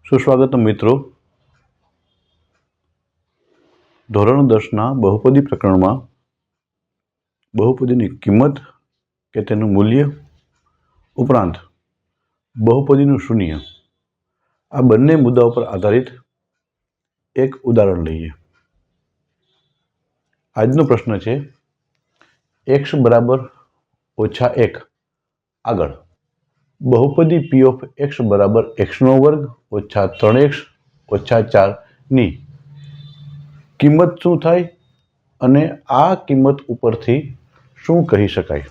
સુસ્વાગતમ મિત્રો. ધોરણ 10ના બહુપદી પ્રકરણમાં બહુપદીની કિંમત કે તેનું મૂલ્ય ઉપરાંત બહુપદીનું શૂન્ય આ બંને મુદ્દાઓ પર આધારિત એક ઉદાહરણ લઈએ. આજનો પ્રશ્ન છે x બરાબર -1 આગળ બહુપદી p ઓફ x બરાબર x² - 3x - 4 ની કિંમત શું થાય અને આ કિંમત ઉપરથી શું કહી શકાય.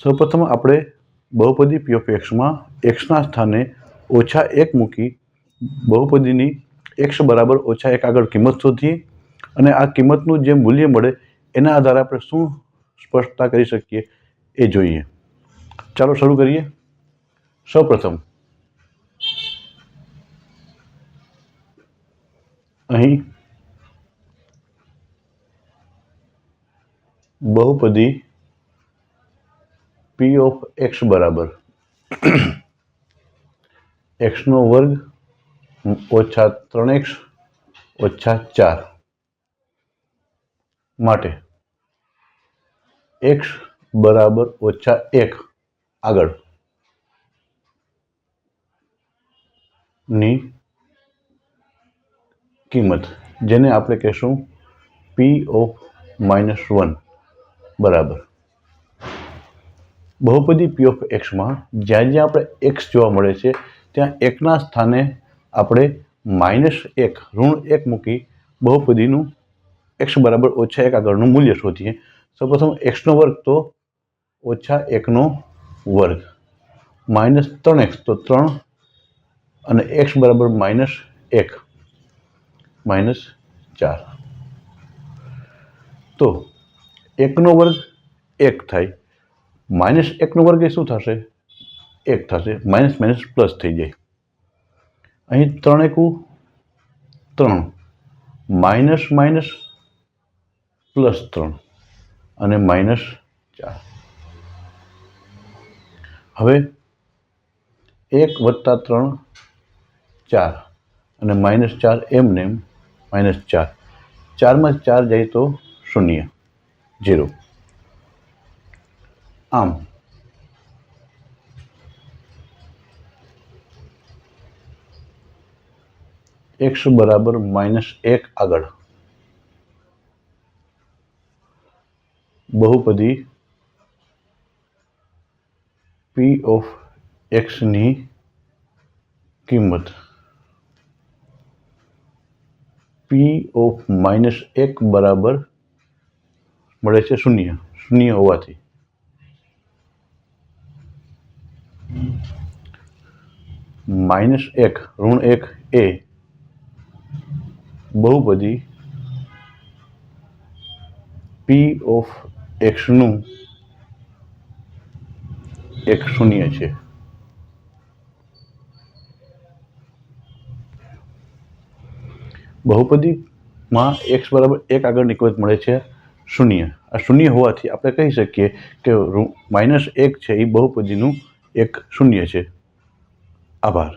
સૌપ્રથમ આપણે બહુપદી p ઓફ x માં x ના સ્થાને -1 મૂકી બહુપદીની x બરાબર -1 આગળ કિંમત શોધીએ અને આ કિંમતનું જે મૂલ્ય મળે એના આધારે આપણે શું સ્પષ્ટતા કરી શકીએ એ જોઈએ. ચાલો શરૂ કરીએ. સૌપ્રથમ અહીં બહુપદી p ઓફ x બરાબર x² - 3x - 4 માટે x બરાબર -1 આગળ ની કિંમત જેને આપણે કહેશું p ઓફ -1 બરાબર બહુપદી p ઓફ x માં જ્યાં જ્યાં આપણે x જોવા મળે છે ત્યાં 1 ના સ્થાને આપણે -1 મૂકી બહુપદીનું x બરાબર -1 આગળનું મૂલ્ય શોધીએ. સૌપ્રથમ x² તો -1 વર્ગ -3x તો 3 અને x બરાબર -1 -4 તો 1 વર્ગ 1 થાય, -1 વર્ગ એ શું થશે 1 થશે, માઇનસ માઇનસ પ્લસ થઈ જાય. અહીં 3 એકુ 3 માઇનસ માઇનસ +3 અને -4. હવે 1 + 3 4 અને -4 એમને -4 4 માં 4 જાય તો 0. આમ x બરાબર -1 આગળ બહુપદી p ઓફ x ની કિંમત p ઓફ -1 બરાબર મળે છે 0 હોવાથી -1 એ બહુપદી p ઓફ x નું એક શૂન્ય છે. બહુપદીમાં x બરાબર 1 આગળની કિંમત મળે છે 0. આ 0 હોવાથી આપણે કહી શકીએ કે -1 છે એ બહુપદીનું એક શૂન્ય છે. આભાર.